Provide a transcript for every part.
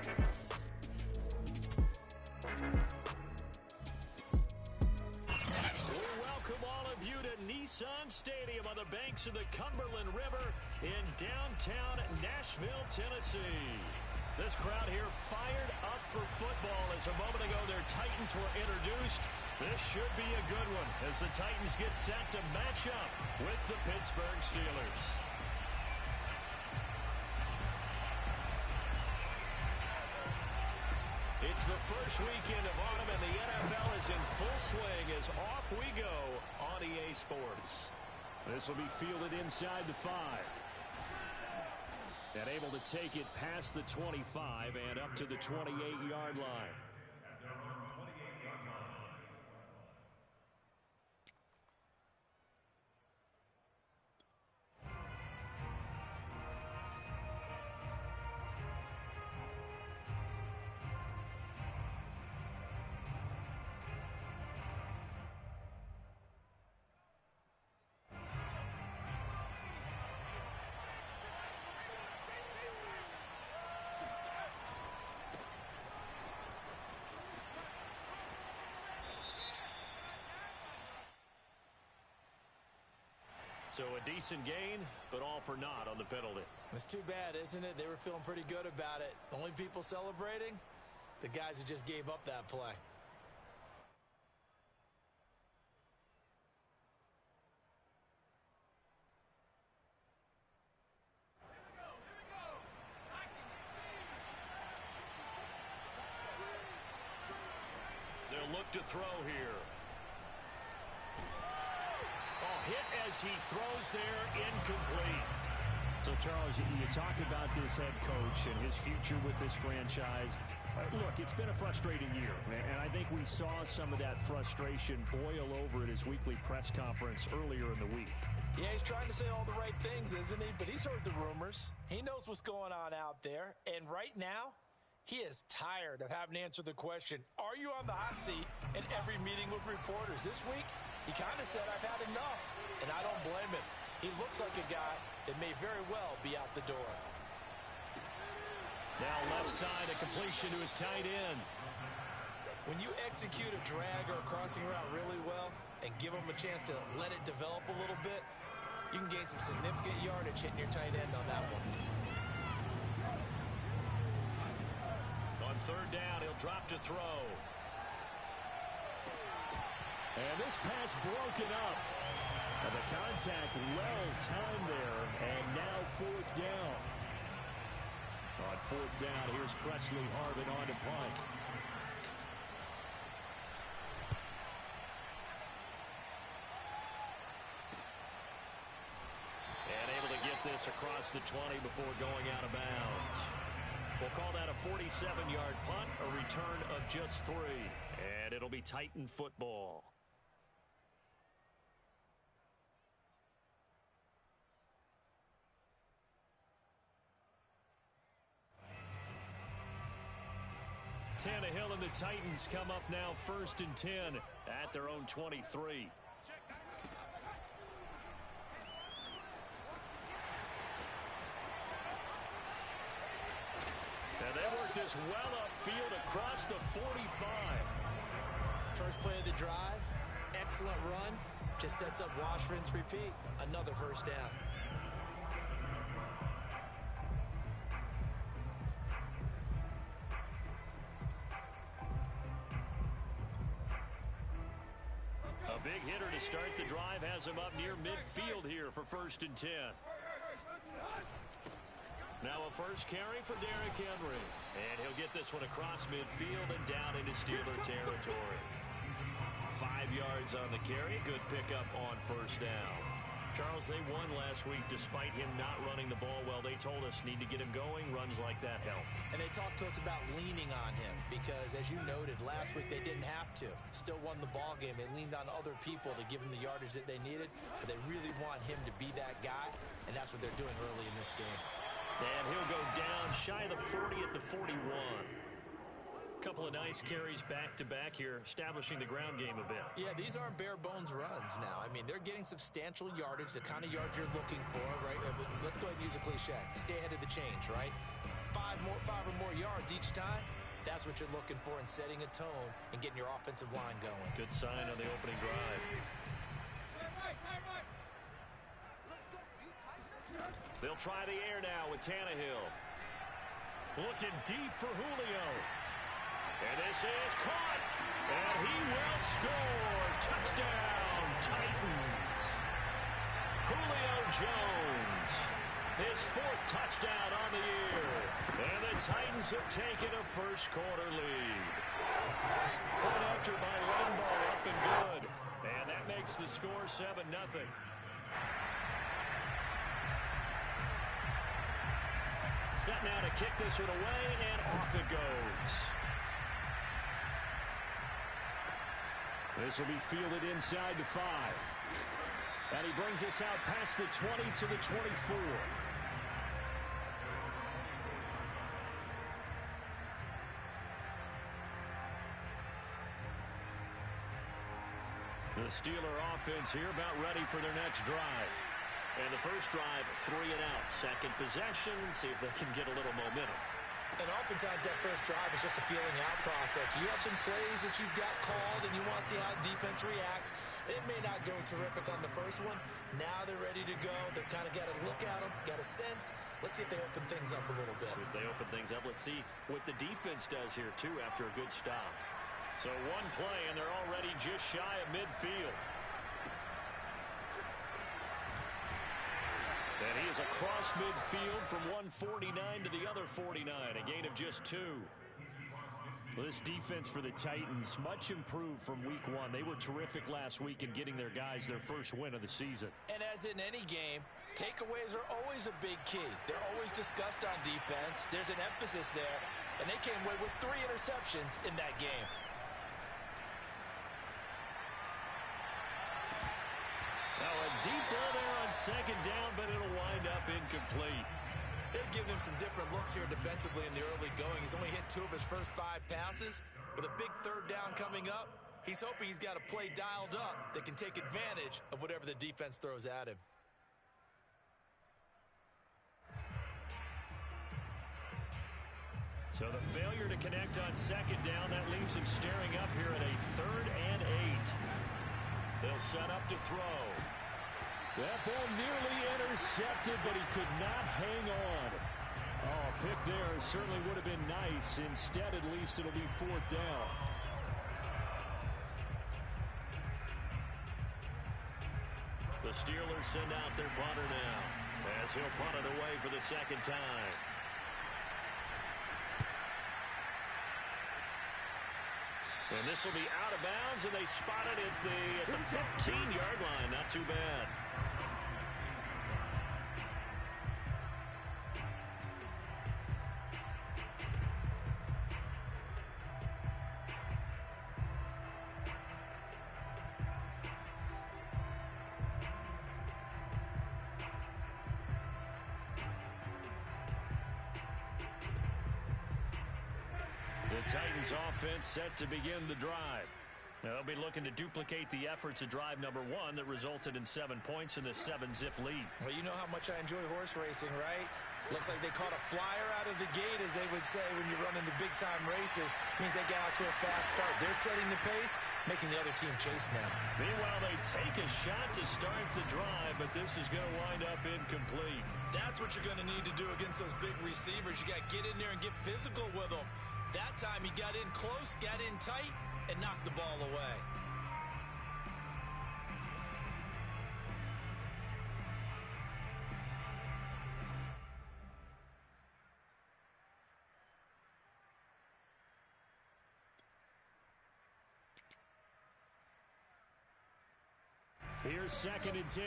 We welcome all of you to Nissan Stadium on the banks of the Cumberland River in downtown Nashville, Tennessee. This crowd here fired up for football as a moment ago their Titans were introduced. This should be a good one as the Titans get set to match up with the Pittsburgh Steelers. It's the first weekend of autumn and the NFL is in full swing as off we go on EA Sports. This will be fielded inside the 5. And able to take it past the 25 and up to the 28-yard line. So a decent gain, but all for naught on the penalty. It's too bad, isn't it? They were feeling pretty good about it. The only people celebrating, the guys who just gave up that play. They'll look to throw here. Hit as he throws there, incomplete. So, Charles, you talk about this head coach and his future with this franchise. Look, it's been a frustrating year, and I think we saw some of that frustration boil over at his weekly press conference earlier in the week. Yeah, he's trying to say all the right things, isn't he? But he's heard the rumors. He knows what's going on out there. And right now, he is tired of having to answer the question, are you on the hot seat in every meeting with reporters? This week, he kind of said, I've had enough, and I don't blame him. He looks like a guy that may very well be out the door. Now left side, a completion to his tight end. When you execute a drag or a crossing route really well and give him a chance to let it develop a little bit, you can gain some significant yardage hitting your tight end on that one. On third down, he'll drop to throw. And this pass broken up. And the contact well timed there. And now fourth down. On fourth down, here's Presley Harvin on to punt. And able to get this across the 20 before going out of bounds. We'll call that a 47-yard punt, a return of just 3. And it'll be Titan football. Tannehill and the Titans come up now 1st and 10 at their own 23. And they work this well upfield across the 45. First play of the drive, excellent run, just sets up wash, rinse, repeat. Another first down. A big hitter to start the drive has him up near midfield here for 1st and 10. Now a first carry for Derrick Henry. And he'll get this one across midfield and down into Steeler territory. 5 yards on the carry. Good pickup on first down. Charles, they won last week despite him not running the ball well. They told us need to get him going. Runs like that help. And they talked to us about leaning on him because, as you noted, last week they didn't have to. Still won the ball game. They leaned on other people to give him the yardage that they needed. But they really want him to be that guy, and that's what they're doing early in this game. And he'll go down shy of the 40 at the 41. Couple of nice carries back-to-back here, establishing the ground game a bit. Yeah, these aren't bare-bones runs now. I mean, they're getting substantial yardage, the kind of yards you're looking for, right? Let's go ahead and use a cliche. Stay ahead of the change, right? 5 or more yards, yards each time, that's what you're looking for in setting a tone and getting your offensive line going. Good sign on the opening drive. They'll try the air now with Tannehill. Looking deep for Julio. And this is caught. And he will score. Touchdown, Titans. Julio Jones. His 4th touchdown on the year. And the Titans have taken a first-quarter lead. Point after by Lambeau, up and good. And that makes the score 7-0. Set now to kick this one away, and off it goes. This will be fielded inside the 5. And he brings us out past the 20 to the 24. The Steeler offense here about ready for their next drive. And the first drive, 3 and out. Second possession, see if they can get a little momentum. And oftentimes that first drive is just a feeling out process. You have some plays that you've got called and you want to see how defense reacts. It may not go terrific on the first one. Now they're ready to go. They've kind of got a look at them, got a sense. Let's see if they open things up a little bit. See if they open things up. Let's see what the defense does here, too, after a good stop. So one play, and they're already just shy of midfield. And he is across midfield from 149 to the other 49, a gain of just 2. Well, this defense for the Titans, much improved from week 1. They were terrific last week in getting their guys their first win of the season. And as in any game, takeaways are always a big key. They're always discussed on defense. There's an emphasis there, and they came away with 3 interceptions in that game. Now a deep ball there on second down, but it'll wind up incomplete. They've given him some different looks here defensively in the early going. He's only hit 2 of his first 5 passes. With a big third down coming up, he's hoping he's got a play dialed up that can take advantage of whatever the defense throws at him. So the failure to connect on second down, that leaves him staring up here at a 3rd and 8. They'll set up to throw. That ball nearly intercepted, but he could not hang on. Oh, a pick there certainly would have been nice. Instead, at least, it'll be 4th down. The Steelers send out their punter now, as he'll punt it away for the second time. And this will be out of bounds, and they spot it at the 15-yard line. Not too bad. Titans offense set to begin the drive. Now they'll be looking to duplicate the efforts of drive number 1 that resulted in 7 points in the 7-zip lead. Well, you know how much I enjoy horse racing, right? Looks like they caught a flyer out of the gate, as they would say when you're running the big-time races. Means they get out to a fast start. They're setting the pace, making the other team chase now. Meanwhile, they take a shot to start the drive, but this is going to wind up incomplete. That's what you're going to need to do against those big receivers. You got to get in there and get physical with them. That time he got in close, got in tight, and knocked the ball away. Here's 2nd and 10.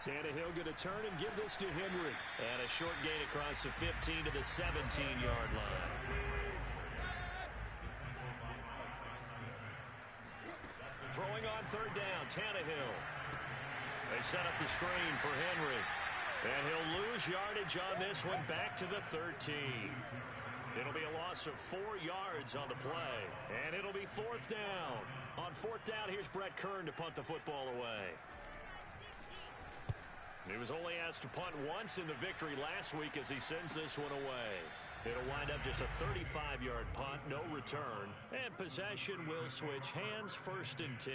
Tannehill going to turn and give this to Henry. And a short gain across the 15 to the 17-yard line. Throwing on 3rd down, Tannehill. They set up the screen for Henry. And he'll lose yardage on this one back to the 13. It'll be a loss of 4 yards on the play. And it'll be 4th down. On 4th down, here's Brett Kern to punt the football away. was only asked to punt once in the victory last week as he sends this one away. It'll wind up just a 35-yard punt, no return, and possession will switch hands, 1st and 10.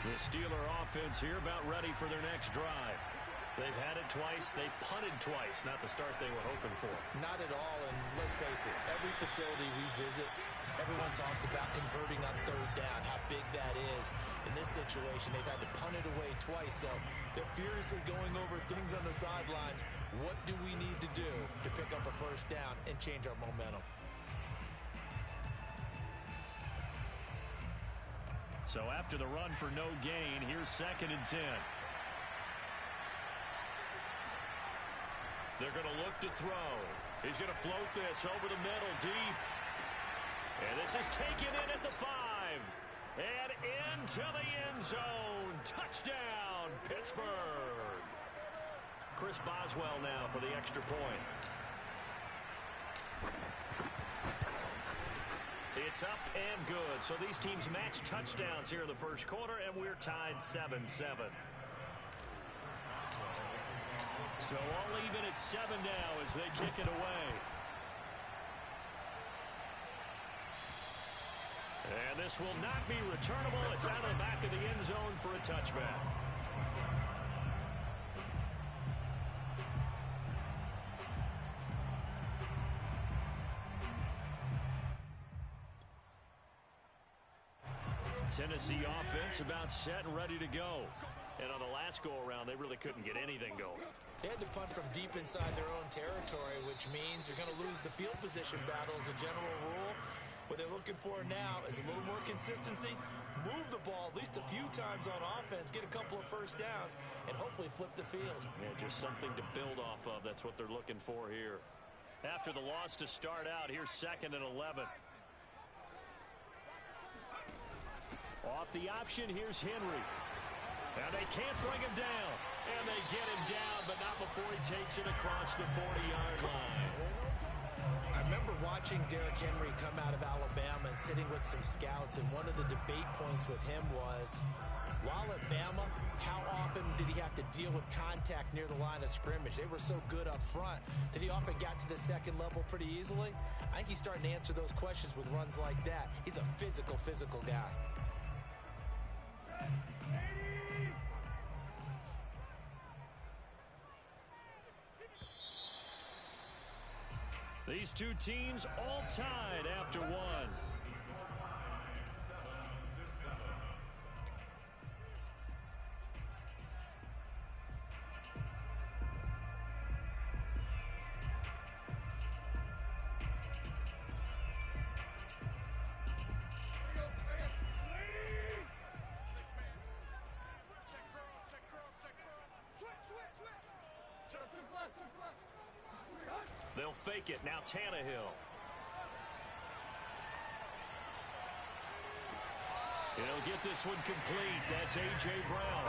The Steeler offense here about ready for their next drive. They've had it twice. They've punted twice. Not the start they were hoping for. Not at all, and let's face it, every facility we visit, everyone talks about converting on 3rd down, how big that is. In this situation, they've had to punt it away twice, so they're furiously going over things on the sidelines. What do we need to do to pick up a 1st down and change our momentum? So after the run for no gain, here's 2nd and 10. They're going to look to throw. He's going to float this over the middle deep. And this is taken in at the 5. And into the end zone. Touchdown, Pittsburgh. Chris Boswell now for the extra point. It's up and good. So these teams match touchdowns here in the 1st quarter, and we're tied 7-7. So all even at 7 now as they kick it away. And this will not be returnable. It's out of the back of the end zone for a touchback. Tennessee offense about set and ready to go. And on the last go-around, they really couldn't get anything going. They had to punt from deep inside their own territory, which means they're going to lose the field position battle as a general rule. What they're looking for now is a little more consistency, move the ball at least a few times on offense, get a couple of 1st downs, and hopefully flip the field. Yeah, just something to build off of. That's what they're looking for here. After the loss to start out, here's 2nd and 11. Off the option, here's Henry. Now they can't bring him down. And they get him down, but not before he takes it across the 40-yard line. I remember watching Derrick Henry come out of Alabama and sitting with some scouts, and one of the debate points with him was, while at Bama, how often did he have to deal with contact near the line of scrimmage? They were so good up front that he often got to the 2nd level pretty easily. I think he's starting to answer those questions with runs like that. He's a physical guy. These two teams all tied after one. They'll fake it. Now Tannehill. He'll get this one complete. That's A.J. Brown.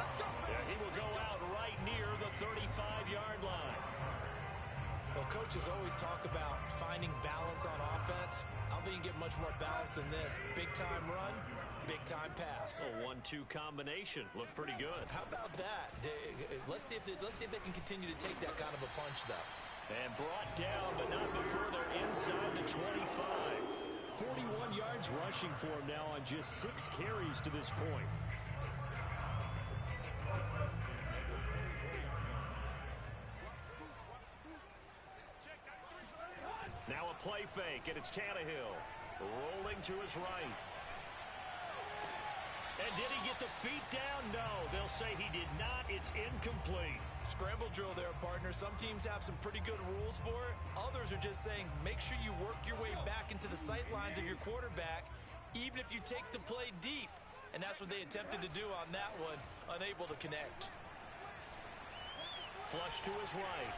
Yeah, he will go out right near the 35-yard line. Well, coaches always talk about finding balance on offense. I don't think you get much more balance than this. Big-time run, big-time pass. A 1-2 combination. Looked pretty good. How about that? Let's see if they can continue to take that kind of a punch, though. And brought down, but not before they're inside the 25. 41 yards rushing for him now on just 6 carries to this point. Now a play fake, and it's Tannehill rolling to his right. And did he get the feet down? No, they'll say he did not. It's incomplete. Scramble drill there, partner. Some teams have some pretty good rules for it. Others are just saying, make sure you work your way back into the sight lines of your quarterback, even if you take the play deep. And that's what they attempted to do on that one, unable to connect. Flush to his right.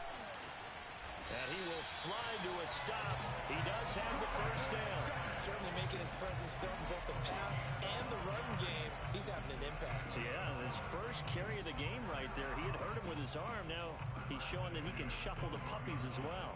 And he will slide to a stop. He does have the 1st down. Certainly making his presence felt in both the pass and the run game. He's having an impact. Yeah, his first carry of the game right there. He had hurt him with his arm. Now he's showing that he can shuffle the puppies as well.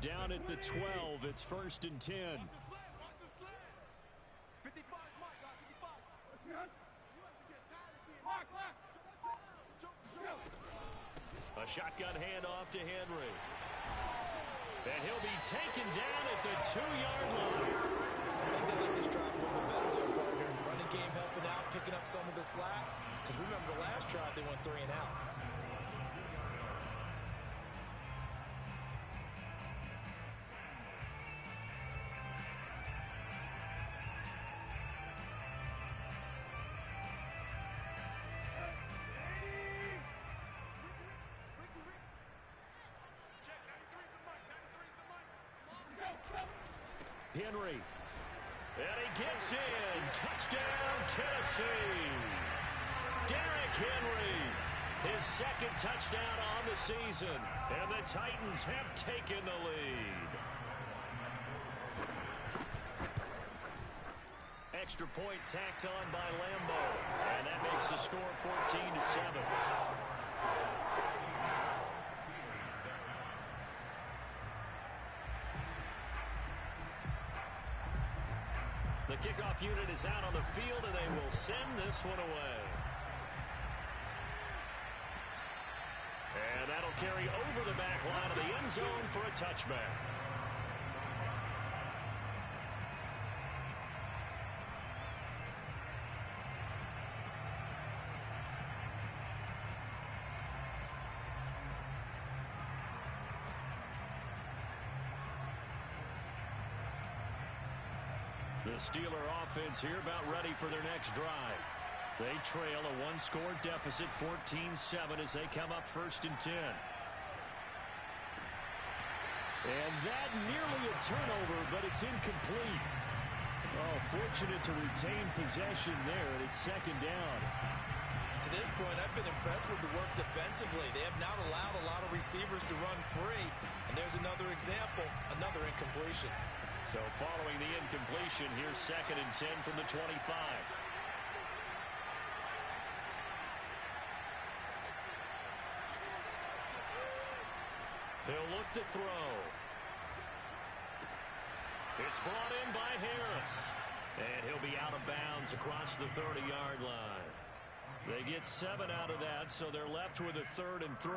down at the 12. It's 1st and 10. A shotgun handoff to Henry. And he'll be taken down at the 2-yard line. I think they like this drive a little bit better there, partner. Running game helping out, picking up some of the slack. Because remember, the last drive they went 3 and out. Henry. And he gets in. Touchdown, Tennessee. Derrick Henry. His 2nd touchdown on the season. And the Titans have taken the lead. Extra point tacked on by Lambo. And that makes the score 14-7. The kickoff unit is out on the field, and they will send this one away. And that'll carry over the back line of the end zone for a touchback. The Steeler offense here about ready for their next drive. They trail a 1-score deficit, 14-7, as they come up 1st and 10. And that nearly a turnover, but it's incomplete. Oh, fortunate to retain possession there, and it's 2nd down. To this point, I've been impressed with the work defensively. They have not allowed a lot of receivers to run free. And there's another example, another incompletion. So following the incompletion, here's 2nd and 10 from the 25. He'll look to throw. It's brought in by Harris. And he'll be out of bounds across the 30-yard line. They get 7 out of that, so they're left with a 3rd and 3.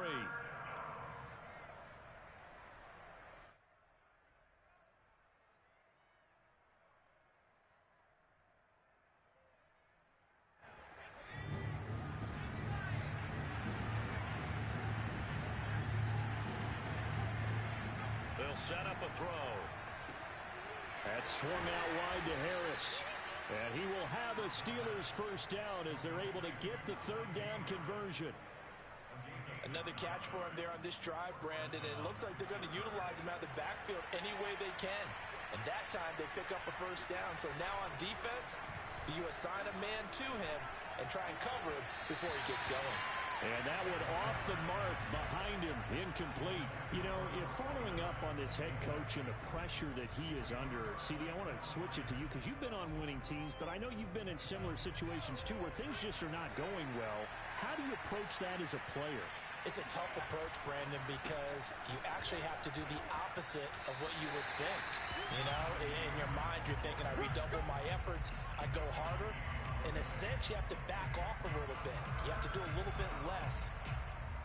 They'll set up a throw. That's swung out wide to Harris. And he will have a Steelers 1st down as they're able to get the 3rd down conversion. Another catch for him there on this drive, Brandon. And it looks like they're going to utilize him out of the backfield any way they can. And that time they pick up a 1st down. So now on defense, do you assign a man to him and try and cover him before he gets going? And that one off the mark behind him, incomplete. You know, if following up on this head coach and the pressure that he is under, CD, I want to switch it to you because you've been on winning teams, but I know you've been in similar situations too where things just are not going well. How do you approach that as a player? It's a tough approach, Brandon, because you actually have to do the opposite of what you would think. You know, in your mind, you're thinking, I redouble my efforts, I go harder. In a sense, you have to back off a little bit. You have to do a little bit less.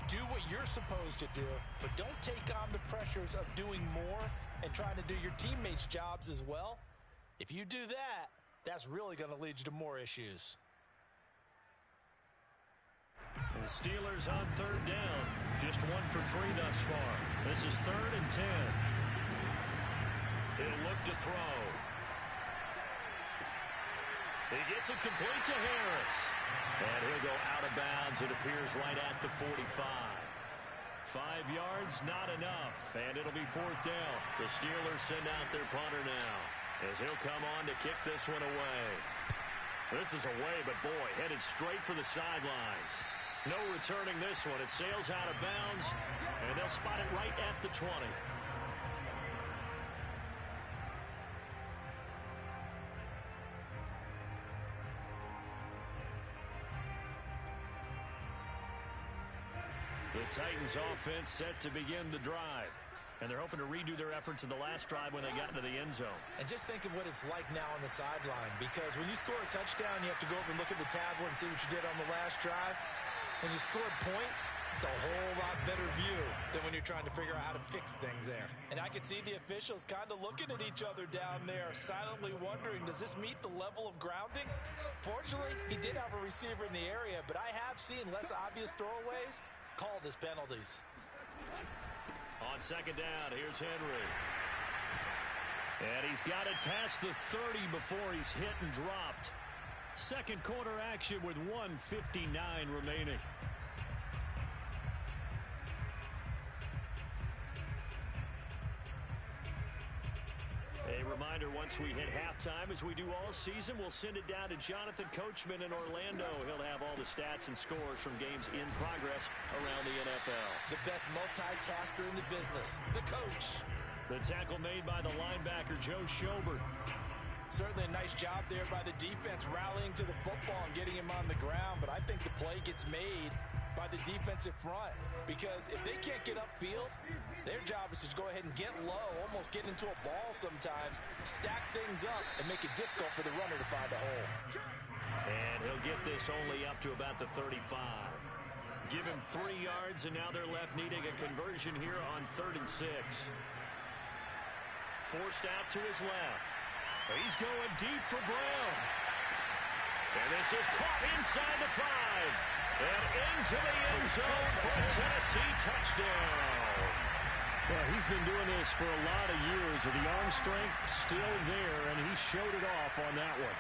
Do what you're supposed to do, but don't take on the pressures of doing more and trying to do your teammates' jobs as well. If you do that, that's really going to lead you to more issues. The Steelers on 3rd down. Just 1 for 3 thus far. This is 3rd and 10. He'll look to throw. He gets it complete to Harris. And he'll go out of bounds. It appears right at the 45. 5 yards, not enough. And it'll be 4th down. The Steelers send out their punter now, as he'll come on to kick this one away. This is away, but boy, headed straight for the sidelines. No returning this one. It sails out of bounds, and they'll spot it right at the 20. The Titans offense set to begin the drive. And they're hoping to redo their efforts in the last drive when they got into the end zone. And just think of what it's like now on the sideline, because when you score a touchdown, you have to go over and look at the tablet and see what you did on the last drive. When you scored points, it's a whole lot better view than when you're trying to figure out how to fix things there. And I can see the officials kind of looking at each other down there, silently wondering, does this meet the level of grounding? Fortunately, he did have a receiver in the area, but I have seen less obvious throwaways called as penalties. On second down, here's Henry. And he's got it past the 30 before he's hit and dropped. Second quarter action with 1:59 remaining. A reminder, once we hit halftime, as we do all season, we'll send it down to Jonathan Coachman in Orlando. He'll have all the stats and scores from games in progress around the NFL. The best multitasker in the business, the coach. The tackle made by the linebacker, Joe Schobert. Certainly a nice job there by the defense rallying to the football and getting him on the ground, but I think the play gets made by the defensive front, because if they can't get upfield, their job is to go ahead and get low, almost get into a ball sometimes, stack things up, and make it difficult for the runner to find a hole. And he'll get this only up to about the 35. Give him 3 yards, and now they're left needing a conversion here on 3rd and 6. Forced out to his left. He's going deep for Brown. And this is caught inside the 5. And into the end zone for a Tennessee touchdown. Well, he's been doing this for a lot of years with the arm strength still there, and he showed it off on that one.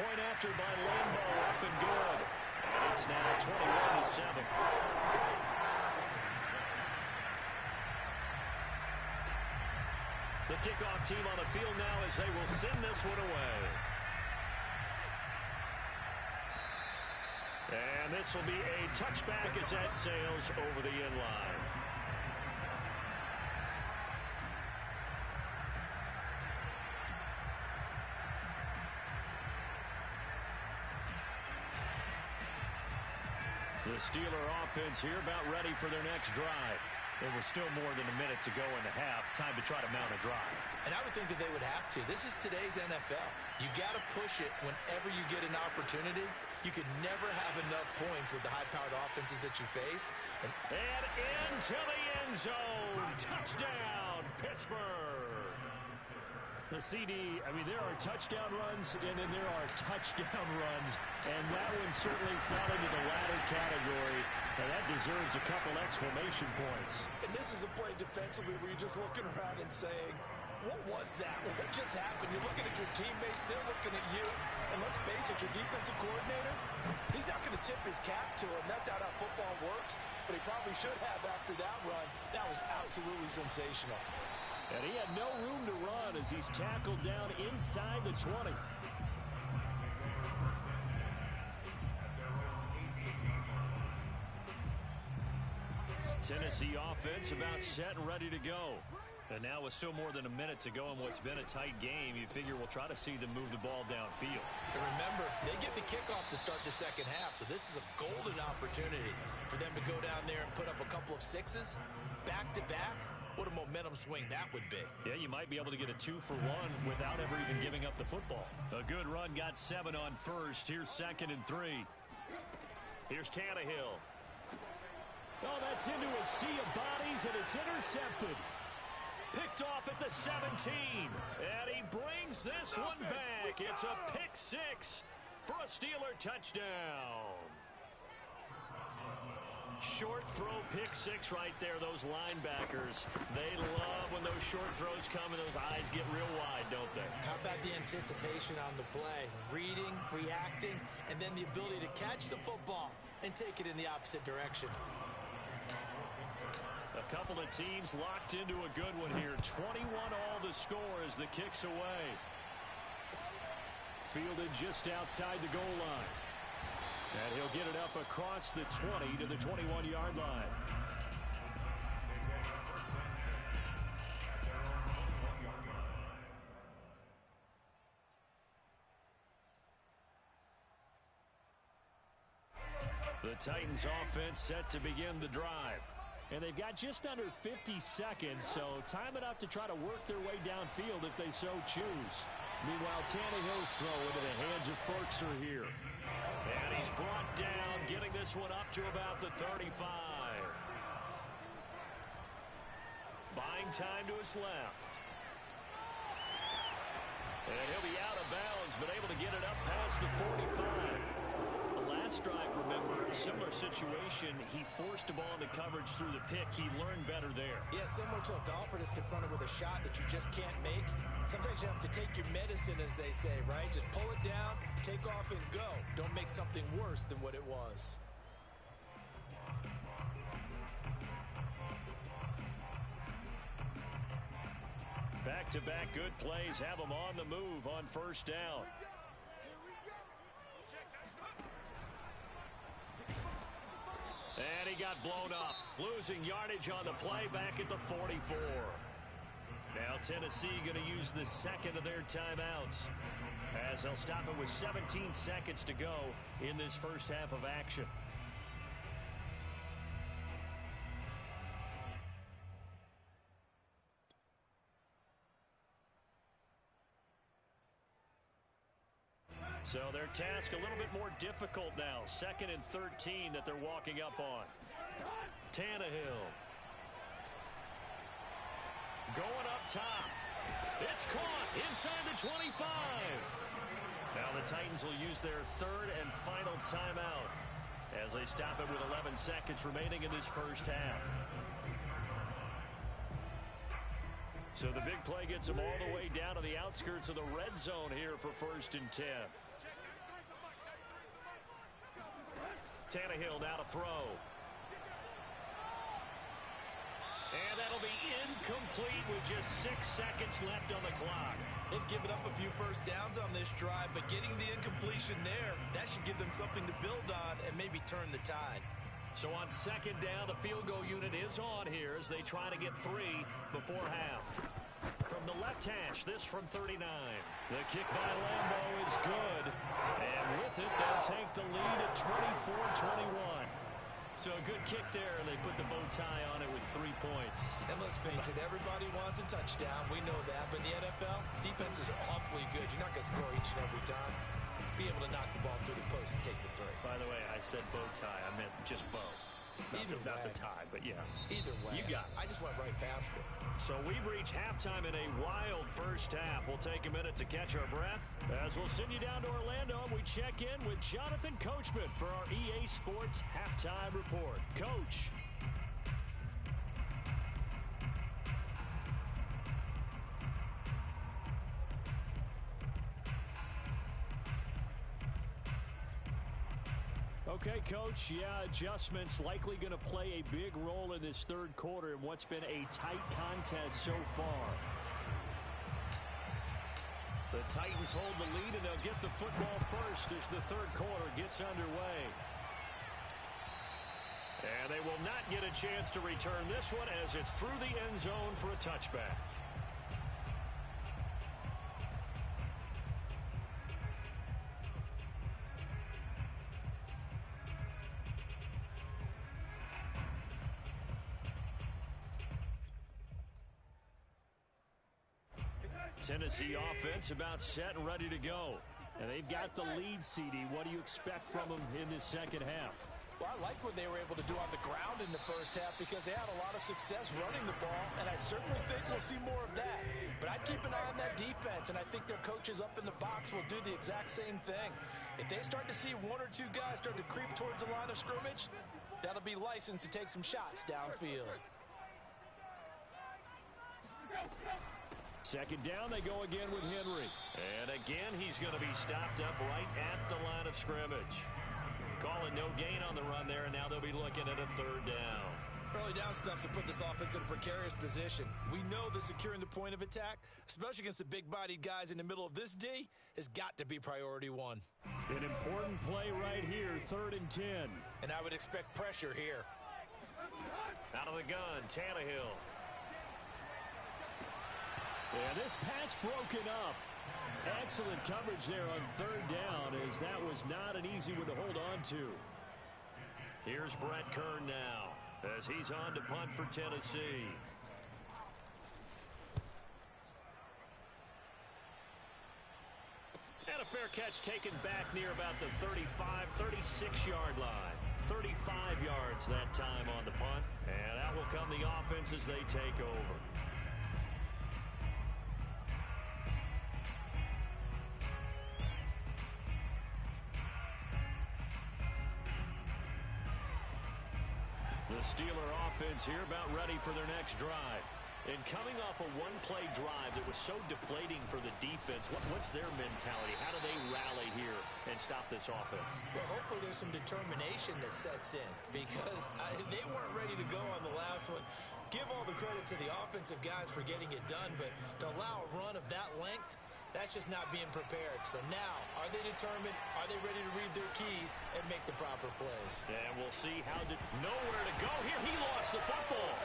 Point after by Lambo, up and good. And it's now 21-7. The kickoff team on the field now as they will send this one away. And this will be a touchback as that sails over the end line. The Steeler offense here about ready for their next drive. There was still more than a minute to go in the half. Time to try to mount a drive. And I would think that they would have to. This is today's NFL. You got to push it whenever you get an opportunity. You could never have enough points with the high-powered offenses that you face. And into the end zone. Touchdown, Pittsburgh. The CD, I mean, there are touchdown runs, and then there are touchdown runs. And that one certainly fell into the latter category. And that deserves a couple exclamation points. And this is a play defensively where you're just looking around and saying, what was that? What just happened? You're looking at your teammates, they're looking at you. And let's face it, your defensive coordinator, he's not going to tip his cap to him. That's not how football works. But he probably should have after that run. That was absolutely sensational. And he had no room to run as he's tackled down inside the 20. Tennessee offense about set and ready to go. And now with still more than a minute to go in what's been a tight game, you figure we'll try to see them move the ball downfield. And remember, they get the kickoff to start the second half, so this is a golden opportunity for them to go down there and put up a couple of sixes back-to-back. What a momentum swing that would be. Yeah, you might be able to get a 2-for-1 without ever even giving up the football. A good run, got 7 on first. Here's 2nd and 3. Here's Tannehill. Oh, that's into a sea of bodies, and it's intercepted. Picked off at the 17. And he brings this one back. It's a pick 6 for a Steeler touchdown. Short throw, pick 6 right there. Those linebackers, they love when those short throws come and those eyes get real wide, don't they? How about the anticipation on the play? Reading, reacting, and then the ability to catch the football and take it in the opposite direction. A couple of teams locked into a good one here. 21 all the score as the kick's away. Fielded just outside the goal line. And he'll get it up across the 20 to the 21-yard line. The Titans offense set to begin the drive. And they've got just under 50 seconds, so time enough to try to work their way downfield if they so choose. Meanwhile, Tannehill's throw into the hands of Firkser here. And he's brought down, getting this one up to about the 35. Buying time to his left. And he'll be out of bounds, but able to get it up past the 45. The last drive, remember, similar situation. He forced a ball into coverage through the pick. He learned better there. Yeah, similar to a golfer that's confronted with a shot that you just can't make. Sometimes you have to take your medicine, as they say, right? Just pull it down, take off, and go. Don't make something worse than what it was. Back-to-back good plays have him on the move on first down. And he got blown up, losing yardage on the play back at the 44. Now Tennessee going to use the second of their timeouts, as they'll stop it with 17 seconds to go in this first half of action. So their task a little bit more difficult now. 2nd and 13 that they're walking up on. Tannehill. Going up top. It's caught inside the 25. Now the Titans will use their third and final timeout as they stop it with 11 seconds remaining in this first half. So the big play gets them all the way down to the outskirts of the red zone here for 1st and 10. Tannehill now to throw. And that'll be incomplete with just 6 seconds left on the clock. They've given up a few first downs on this drive, but getting the incompletion there, that should give them something to build on and maybe turn the tide. So on 2nd down, the field goal unit is on here as they try to get 3 before half. From the left hash, this from 39. The kick by Lambo is good. And with it, they'll take the lead at 24-21. So a good kick there, and they put the bow tie on it with 3 points. And let's face it, everybody wants a touchdown. We know that. But in the NFL, defense is awfully good. You're not going to score each and every time. Be able to knock the ball through the post and take the 3. By the way, I said bow tie. I meant just bow. Not the tie, but yeah. Either way. You got it. I just went right past it. So we've reached halftime in a wild first half. We'll take a minute to catch our breath as we'll send you down to Orlando and we check in with Jonathan Coachman for our EA Sports Halftime Report. Coach. Okay, Coach, yeah, adjustments likely going to play a big role in this third quarter in what's been a tight contest so far. The Titans hold the lead, and they'll get the football first as the third quarter gets underway. And they will not get a chance to return this one as it's through the end zone for a touchback. Tennessee offense about set and ready to go. And they've got the lead, CD. What do you expect from them in this second half? Well, I like what they were able to do on the ground in the first half because they had a lot of success running the ball, and I certainly think we'll see more of that. But I'd keep an eye on that defense, and I think their coaches up in the box will do the exact same thing. If they start to see 1 or 2 guys start to creep towards the line of scrimmage, that'll be license to take some shots downfield. Second down, they go again with Henry. And again, he's going to be stopped up right at the line of scrimmage. Calling no gain on the run there, and now they'll be looking at a 3rd down. Early down stuff to put this offense in a precarious position. We know that securing the point of attack, especially against the big-bodied guys in the middle of this D, has got to be priority 1. An important play right here, 3rd and 10. And I would expect pressure here. Out of the gun, Tannehill. And this pass broken up. Excellent coverage there on 3rd down, as that was not an easy one to hold on to. Here's Brett Kern now as he's on to punt for Tennessee. And a fair catch taken back near about the 35, 36-yard line. 35 yards that time on the punt. And that will come the offense as they take over. The Steeler offense here about ready for their next drive. And coming off a one-play drive that was so deflating for the defense, what's their mentality? How do they rally here and stop this offense? Well, hopefully there's some determination that sets in because they weren't ready to go on the last one. Give all the credit to the offensive guys for getting it done, but to allow a run of that length, that's just not being prepared. So now, are they determined? Are they ready to read their keys and make the proper plays? And we'll see how nowhere to go here. He lost the football.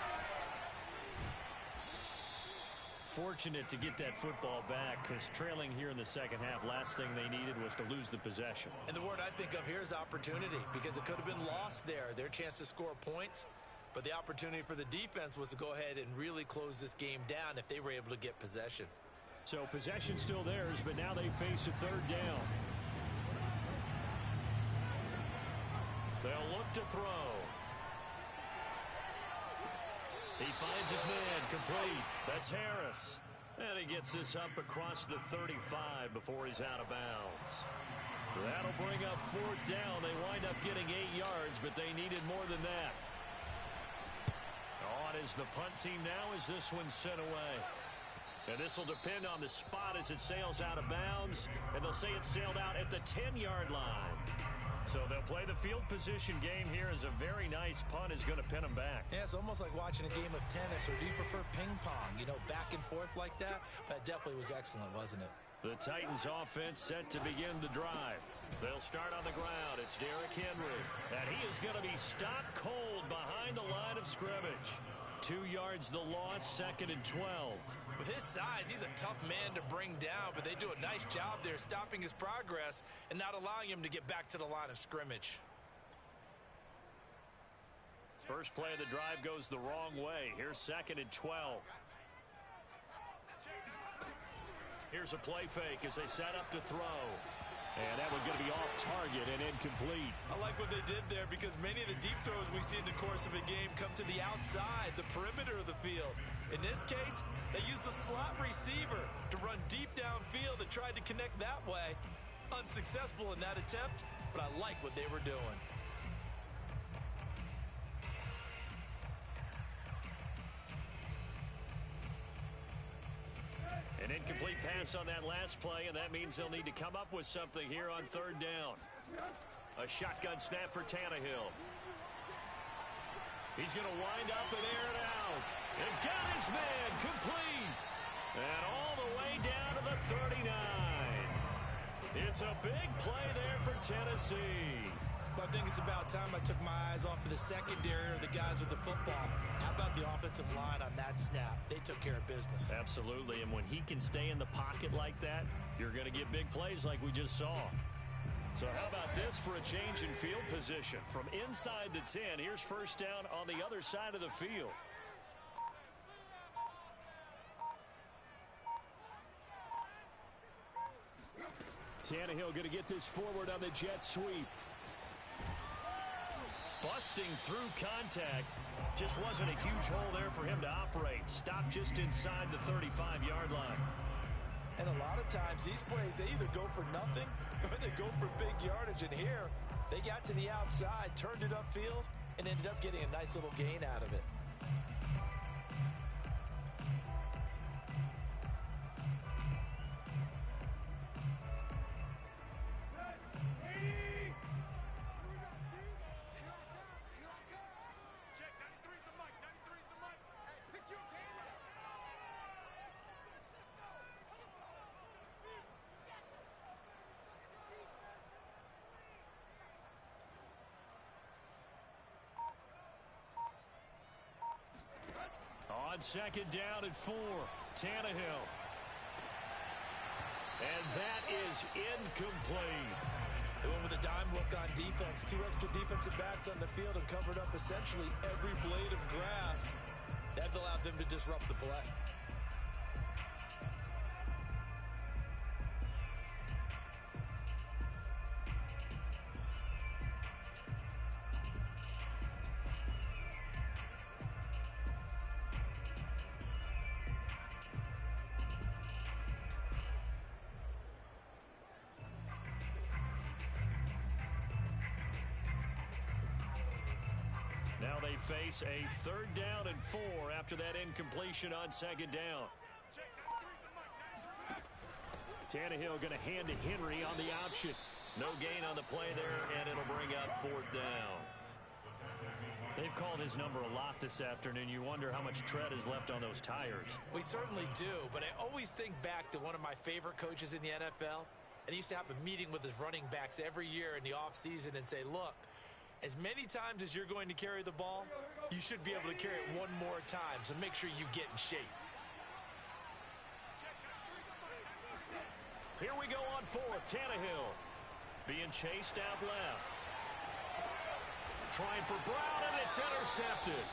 Fortunate to get that football back because trailing here in the second half, last thing they needed was to lose the possession. And the word I think of here is opportunity because it could have been lost there. Their chance to score points, but the opportunity for the defense was to go ahead and really close this game down if they were able to get possession. So possession still theirs, but now they face a third down. They'll look to throw. He finds his man complete. That's Harris. And he gets this up across the 35 before he's out of bounds. That'll bring up fourth down. They wind up getting 8 yards, but they needed more than that. On is the punt team now as this one's sent away. And this will depend on the spot as it sails out of bounds. And they'll say it sailed out at the 10-yard line. So they'll play the field position game here as a very nice punt is going to pin them back. Yeah, it's almost like watching a game of tennis, or do you prefer ping pong? You know, back and forth like that? That definitely was excellent, wasn't it? The Titans offense set to begin the drive. They'll start on the ground. It's Derrick Henry. And he is going to be stopped cold behind the line of scrimmage. 2 yards the loss, 2nd and 12. With his size, he's a tough man to bring down, but they do a nice job there stopping his progress and not allowing him to get back to the line of scrimmage. First play of the drive goes the wrong way. Here's 2nd and 12. Here's a play fake as they set up to throw. And that one's going to be off target and incomplete. I like what they did there because many of the deep throws we see in the course of a game come to the outside, the perimeter of the field. In this case, they used the slot receiver to run deep downfield and tried to connect that way. Unsuccessful in that attempt, but I like what they were doing. An incomplete pass on that last play, and that means they'll need to come up with something here on third down. A shotgun snap for Tannehill. He's going to wind up and air it out. And got his man complete. And all the way down to the 39. It's a big play there for Tennessee. I think it's about time I took my eyes off of the secondary or the guys with the football. How about the offensive line on that snap? They took care of business. Absolutely, and when he can stay in the pocket like that, you're going to get big plays like we just saw. So how about this for a change in field position? From inside the 10, here's first down on the other side of the field. Tannehill going to get this forward on the jet sweep. Busting through contact. Just wasn't a huge hole there for him to operate. Stopped just inside the 35-yard line. And a lot of times these plays, they either go for nothing or they go for big yardage. And here, they got to the outside, turned it upfield, and ended up getting a nice little gain out of it. On second down and 4, Tannehill. And that is incomplete. They went with a dime look on defense. 2 extra defensive backs on the field and covered up essentially every blade of grass. That allowed them to disrupt the play. Now they face a 3rd down and 4 after that incompletion on 2nd down. Tannehill going to hand to Henry on the option. No gain on the play there, and it'll bring up 4th down. They've called his number a lot this afternoon. You wonder how much tread is left on those tires. We certainly do, but I always think back to one of my favorite coaches in the NFL. And he used to have a meeting with his running backs every year in the offseason and say, look, as many times as you're going to carry the ball, you should be able to carry it one more time, so make sure you get in shape. Here we go on 4th. Tannehill being chased out left. Trying for Brown, and it's intercepted.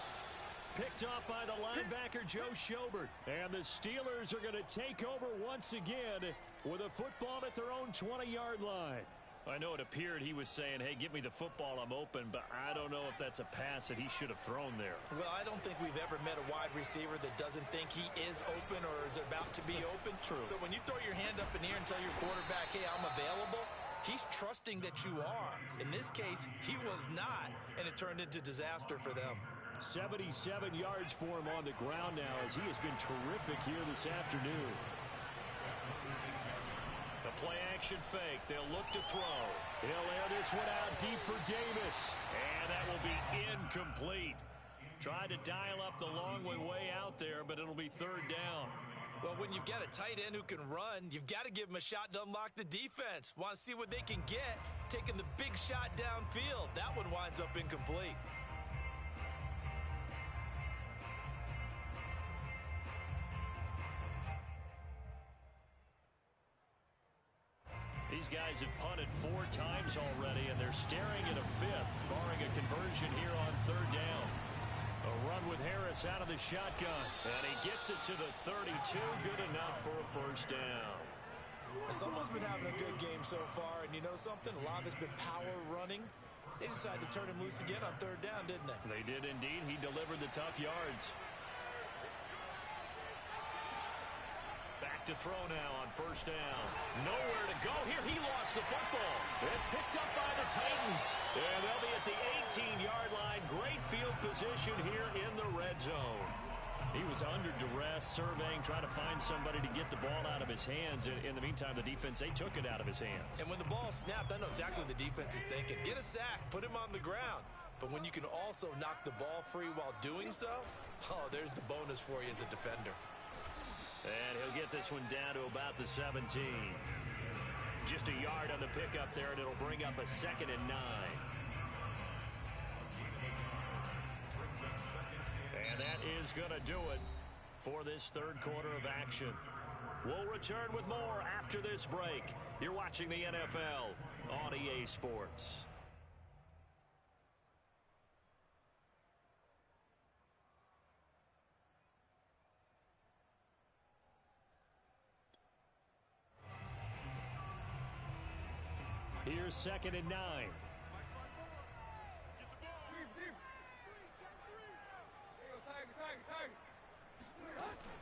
Picked off by the linebacker, Joe Schobert. And the Steelers are going to take over once again with a football at their own 20-yard line. I know it appeared he was saying, hey, give me the football, I'm open, but I don't know if that's a pass that he should have thrown there. Well, I don't think we've ever met a wide receiver that doesn't think he is open or is about to be open. True. So when you throw your hand up in the air and tell your quarterback, hey, I'm available, he's trusting that you are. In this case, he was not, and it turned into disaster for them. 77 yards for him on the ground now as he has been terrific here this afternoon. The play-action fake. They'll look to throw. He'll air this one out deep for Davis. And that will be incomplete. Tried to dial up the long way out there, but it'll be 3rd down. Well, when you've got a tight end who can run, you've got to give him a shot to unlock the defense. Want to see what they can get, taking the big shot downfield. That one winds up incomplete. These guys have punted 4 times already, and they're staring at a 5th, barring a conversion here on 3rd down. A run with Harris out of the shotgun, and he gets it to the 32. Good enough for a 1st down. Someone's been having a good game so far, and you know something? A lot has been power running. They decided to turn him loose again on 3rd down, didn't they? They did indeed. He delivered the tough yards. Back to throw now on 1st down. Nowhere to go here. He lost the football. It's picked up by the Titans. And they'll be at the 18-yard line. Great field position here in the red zone. He was under duress, surveying, trying to find somebody to get the ball out of his hands. In the meantime, the defense, they took it out of his hands. And when the ball snapped, I know exactly what the defense is thinking. Get a sack, put him on the ground. But when you can also knock the ball free while doing so, oh, there's the bonus for you as a defender. And he'll get this one down to about the 17. Just a yard on the pickup there, and it'll bring up a 2nd and 9. And that is going to do it for this 3rd quarter of action. We'll return with more after this break. You're watching the NFL on EA Sports. Here's 2nd and 9.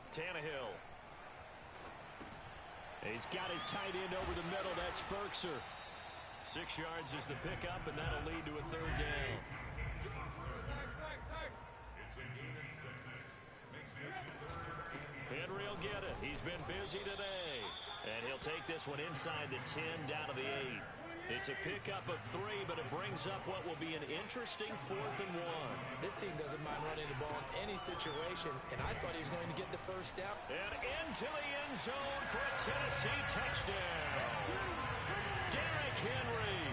Tannehill. He's got his tight end over the middle. That's Ferkser. 6 yards is the pickup, and that'll lead to a 3rd down. Henry will get it. He's been busy today. And he'll take this one inside the 10, down to the 8. It's a pickup of 3, but it brings up what will be an interesting 4th and 1. This team doesn't mind running the ball in any situation, and I thought he was going to get the 1st down. And into the end zone for a Tennessee touchdown. Derrick Henry,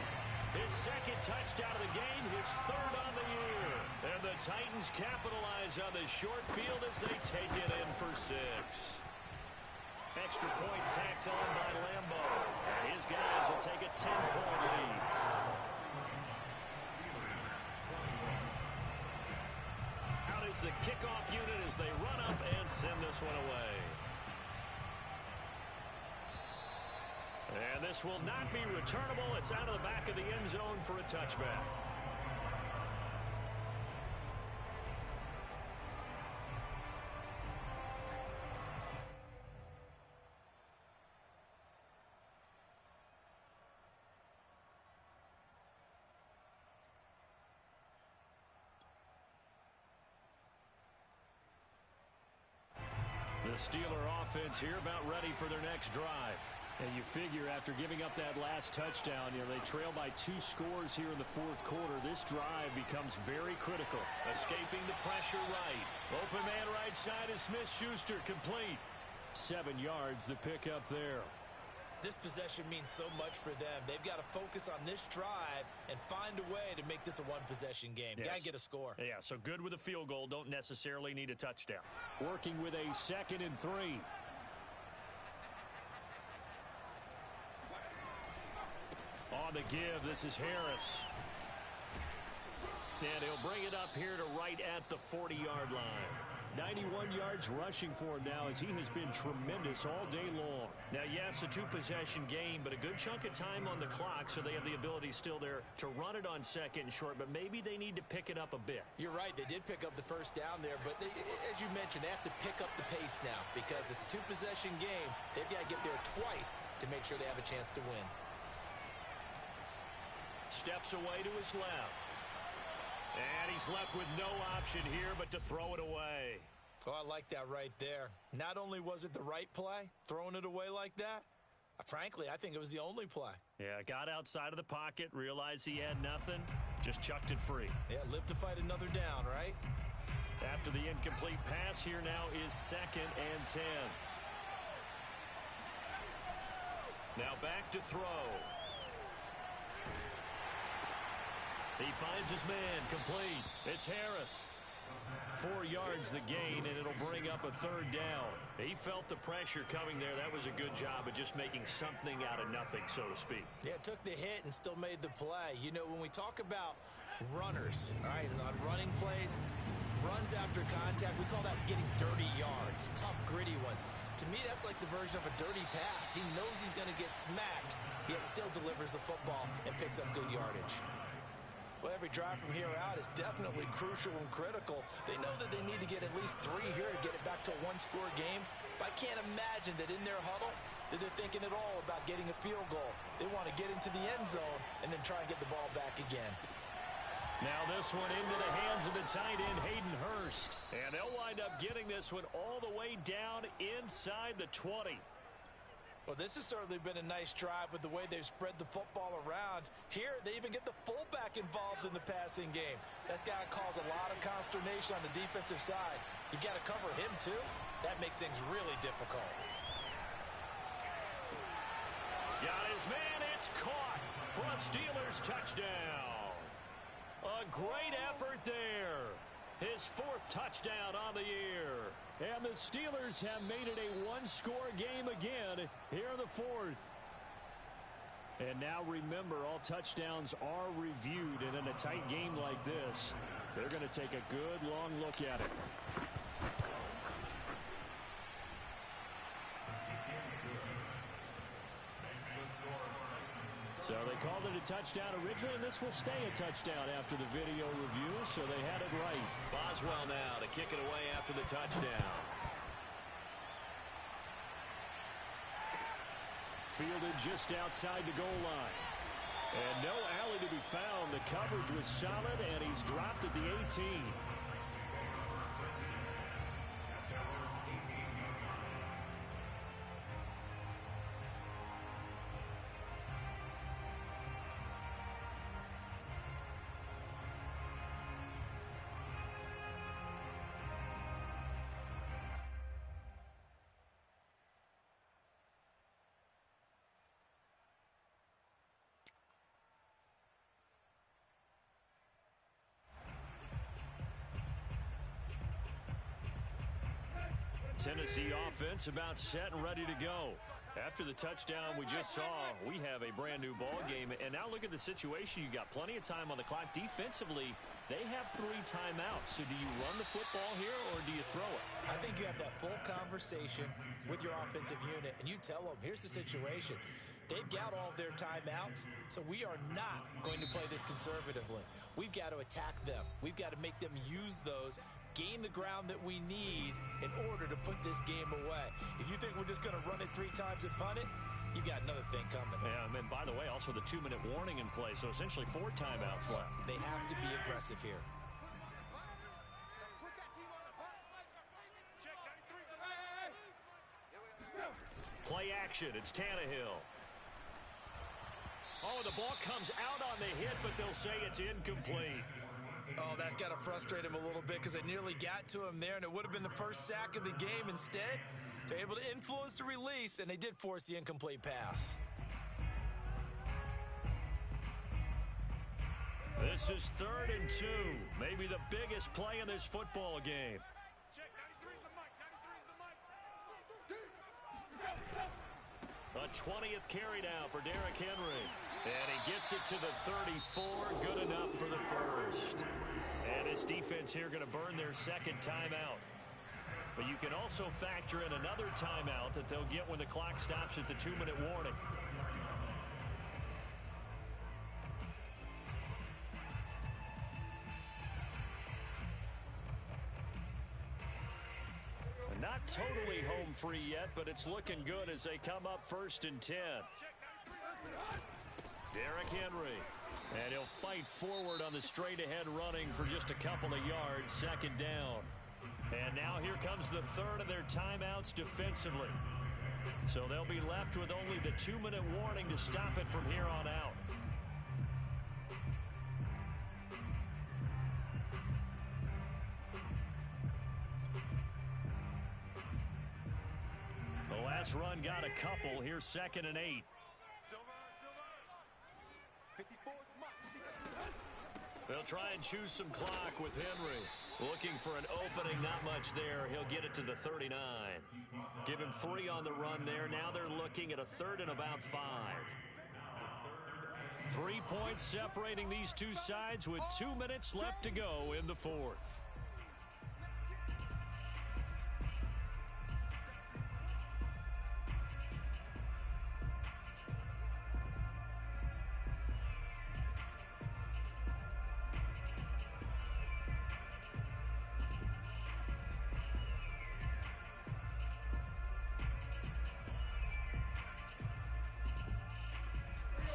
his 2nd touchdown of the game, his 3rd on the year. And the Titans capitalize on the short field as they take it in for 6. extra point tacked on by Lambo. And his guys will take a 10-point lead. Out is the kickoff unit as they run up and send this one away. And this will not be returnable. It's out of the back of the end zone for a touchback. The Steeler offense here about ready for their next drive. And you figure after giving up that last touchdown, they trail by 2 scores here in the fourth quarter. This drive becomes very critical. Escaping the pressure right. Open man right side is Smith-Schuster, complete. 7 yards, the pickup there. This possession means so much for them. They've got to focus on this drive and find a way to make this a one-possession game. Yes. Got to get a score. Yeah, so good with a field goal. Don't necessarily need a touchdown. Working with a 2nd and 3. On the give, this is Harris. And he'll bring it up here to right at the 40-yard line. 91 yards rushing for him now as he has been tremendous all day long. Now, yes, a 2-possession game, but a good chunk of time on the clock, so they have the ability still there to run it on 2nd and short, but maybe they need to pick it up a bit. You're right. They did pick up the first down there, but as you mentioned, they have to pick up the pace now because it's a 2-possession game. They've got to get there twice to make sure they have a chance to win. Steps away to his left. And he's left with no option here but to throw it away. Oh, I like that right there. Not only was it the right play, throwing it away like that, frankly, I think it was the only play. Yeah, got outside of the pocket, realized he had nothing, just chucked it free. Yeah, live to fight another down, right? After the incomplete pass, here now is 2nd and 10. Now back to throw. He finds his man, complete. It's Harris. 4 yards the gain, and it'll bring up a 3rd down. He felt the pressure coming there. That was a good job of just making something out of nothing, so to speak. Yeah, took the hit and still made the play. You know, when we talk about runners, all right, on running plays, runs after contact, we call that getting dirty yards, tough, gritty ones. To me, that's like the version of a dirty pass. He knows he's going to get smacked, yet still delivers the football and picks up good yardage. Well, every drive from here out is definitely crucial and critical. They know that they need to get at least 3 here to get it back to a 1-score game. But I can't imagine that in their huddle that they're thinking at all about getting a field goal. They want to get into the end zone and then try and get the ball back again. Now this one into the hands of the tight end, Hayden Hurst. And they'll wind up getting this one all the way down inside the 20. Well, this has certainly been a nice drive with the way they've spread the football around. Here, they even get the fullback involved in the passing game. That's got to cause a lot of consternation on the defensive side. You've got to cover him, too. That makes things really difficult. Got his man. It's caught for a Steelers touchdown. A great effort there. His 4th touchdown on the year. And the Steelers have made it a 1-score game again here in the 4th. And now remember, all touchdowns are reviewed. And in a tight game like this, they're going to take a good long look at it. So they called it a touchdown originally, and this will stay a touchdown after the video review, so they had it right. Boswell now to kick it away after the touchdown. Fielded just outside the goal line. And no alley to be found. The coverage was solid, and he's dropped at the 18. Tennessee offense about set and ready to go. After the touchdown we just saw, we have a brand new ball game. And now look at the situation. You got plenty of time on the clock. Defensively, they have 3 timeouts. So do you run the football here or do you throw it? I think you have that full conversation with your offensive unit, and you tell them, here's the situation. They've got all of their timeouts, so we are not going to play this conservatively. We've got to attack them. We've got to make them use those, gain the ground that we need in order to put this game away. If you think we're just going to run it 3 times and punt it, you got another thing coming. Yeah, and by the way, also the 2-minute warning in play, so essentially 4 timeouts left. They have to be aggressive here. Play action, it's Tannehill. Oh, the ball comes out on the hit, but they'll say it's incomplete. Oh, that's got to frustrate him a little bit because they nearly got to him there, and it would have been the first sack of the game. Instead, they're able to influence the release, and they did force the incomplete pass. This is 3rd and 2. Maybe the biggest play in this football game. A 20th carry now for Derrick Henry. And he gets it to the 34. Good enough for the first. And his defense here going to burn their second timeout. But you can also factor in another timeout that they'll get when the clock stops at the 2-minute warning. Not totally home free yet, but it's looking good as they come up 1st and 10. Derrick Henry. And he'll fight forward on the straight-ahead running for just a couple of yards. 2nd down. And now here comes the 3rd of their timeouts defensively. So they'll be left with only the 2-minute warning to stop it from here on out. The last run got a couple. Here's 2nd and 8. They'll try and choose some clock with Henry. Looking for an opening, not much there. He'll get it to the 39. Give him 3 on the run there. Now they're looking at a 3rd and about 5. 3 points separating these two sides with 2 minutes left to go in the 4th.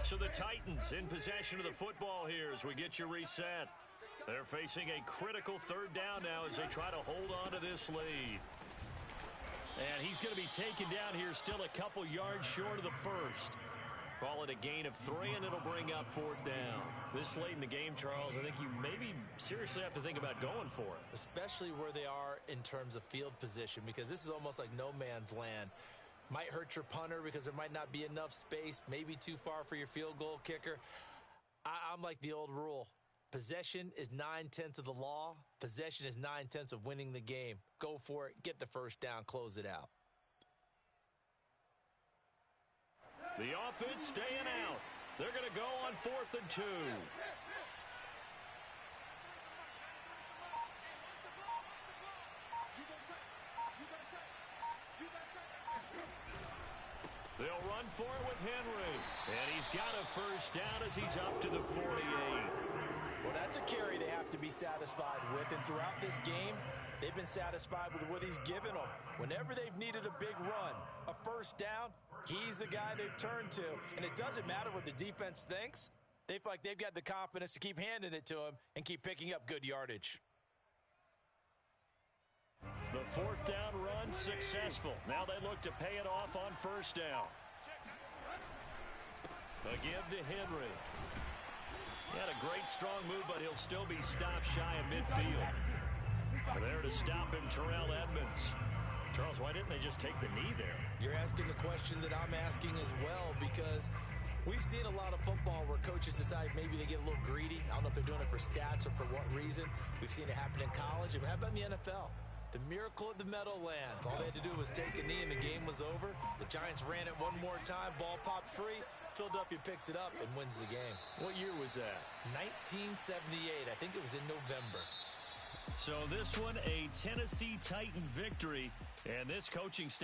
So the Titans in possession of the football here as we get you reset. They're facing a critical 3rd down now as they try to hold on to this lead. And he's going to be taken down here still a couple yards short of the first. Call it a gain of 3, and it'll bring up 4th down. This late in the game, Charles, I think you maybe seriously have to think about going for it. Especially where they are in terms of field position, because this is almost like no man's land. Might hurt your punter because there might not be enough space, maybe too far for your field goal kicker. I'm like the old rule. Possession is 9/10 of the law. Possession is 9/10 of winning the game. Go for it. Get the first down. Close it out. The offense staying out. They're going to go on 4th and 2. They'll run for it with Henry. And he's got a first down as he's up to the 48. Well, that's a carry they have to be satisfied with. And throughout this game, they've been satisfied with what he's given them. Whenever they've needed a big run, a first down, he's the guy they've turned to. And it doesn't matter what the defense thinks. They feel like they've got the confidence to keep handing it to him and keep picking up good yardage. The 4th down run successful. Now they look to pay it off on 1st down. A give to Henry. He had a great strong move, but he'll still be stopped shy of midfield. There to stop him, Terrell Edmunds. Charles, why didn't they just take the knee there? You're asking the question that I'm asking as well, because we've seen a lot of football where coaches decide maybe they get a little greedy. I don't know if they're doing it for stats or for what reason. We've seen it happen in college. How about in the NFL? The miracle at the Meadowlands. All they had to do was take a knee and the game was over. The Giants ran it one more time. Ball popped free. Philadelphia picks it up and wins the game. What year was that? 1978. I think it was in November. So this one, a Tennessee Titan victory. And this coaching staff